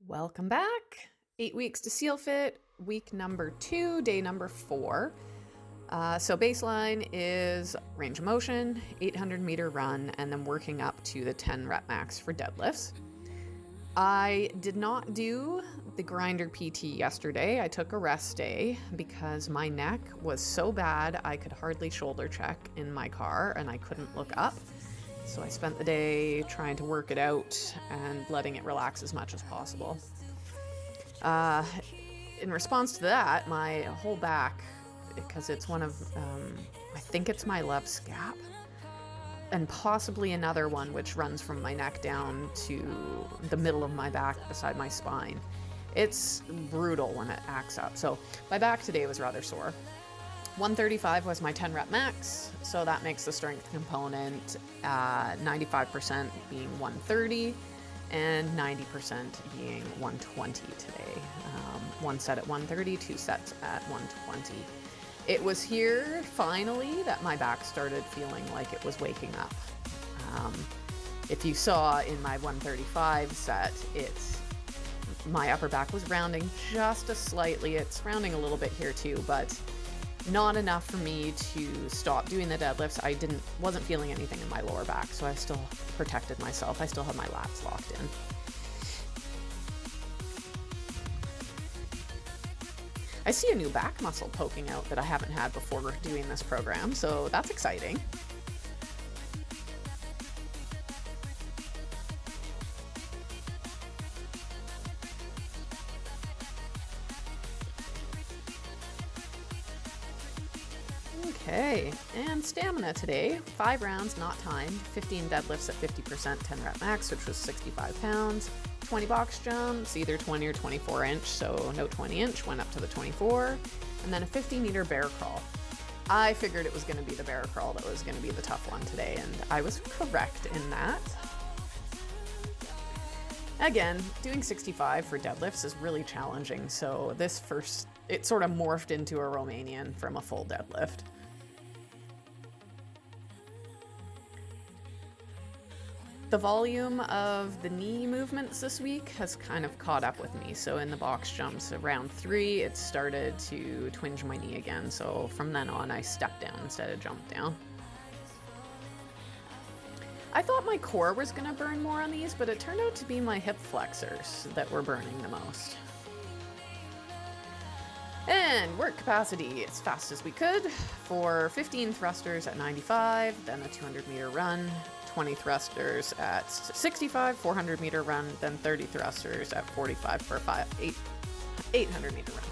Welcome back. 8 weeks to SEALFIT, week number 2, day number 4. So baseline is range of motion, 800-meter run, and then working up to the 10 rep max for deadlifts. I did not do the grinder PT yesterday. I took a rest day because my neck was so bad I could hardly shoulder check in my car and I couldn't look up. So I spent the day trying to work it out and letting it relax as much as possible. In response to that, my whole back, because it's one of, I think it's my left scap, and possibly another one which runs from my neck down to the middle of my back beside my spine. It's brutal when it acts up. So my back today was rather sore. 135 was my 10 rep max, so that makes the strength component 95% being 130 and 90% being 120 today. One set at 130, 2 sets at 120. It was here finally that my back started feeling like it was waking up. If you saw in my 135 set, my upper back was rounding just slightly. It's rounding a little bit here too, but not enough for me to stop doing the deadlifts. I wasn't feeling anything in my lower back, so I still protected myself. I still have my lats locked in. I see a new back muscle poking out that I haven't had before doing this program, so that's exciting. Okay, and stamina today, 5 rounds, not timed, 15 deadlifts at 50%, 10 rep max, which was 65 pounds, 20 box jumps, either 20 or 24 inch, so no 20 inch, went up to the 24, and then a 50-meter bear crawl. I figured it was going to be the bear crawl that was going to be the tough one today, and I was correct in that. Again, doing 65 for deadlifts is really challenging, so it sort of morphed into a Romanian from a full deadlift. The volume of the knee movements this week has kind of caught up with me. So in the box jumps around 3, it started to twinge my knee again. So from then on, I stepped down instead of jumped down. I thought my core was going to burn more on these, but it turned out to be my hip flexors that were burning the most. And work capacity as fast as we could for 15 thrusters at 95, then a 200-meter run, 20 thrusters at 65, 400-meter run, then 30 thrusters at 45 for a 800-meter run.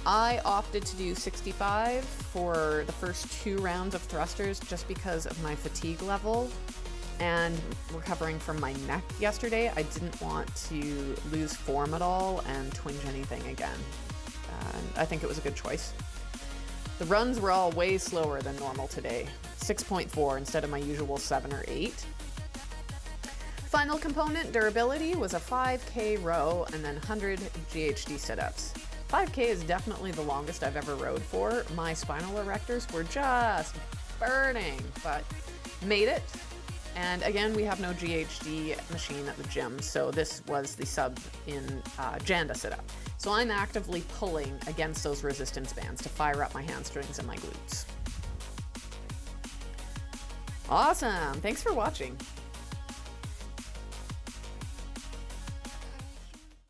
I opted to do 65 for the first 2 rounds of thrusters just because of my fatigue level and recovering from my neck yesterday. I didn't want to lose form at all and twinge anything again. And I think it was a good choice. The runs were all way slower than normal today. 6.4 instead of my usual 7 or 8. Final component, durability, was a 5K row and then 100 GHD sit-ups. 5K is definitely the longest I've ever rowed for. My spinal erectors were just burning, but made it. And again, we have no GHD machine at the gym, so this was the sub in Janda sit-up. So I'm actively pulling against those resistance bands to fire up my hamstrings and my glutes. Awesome! Thanks for watching.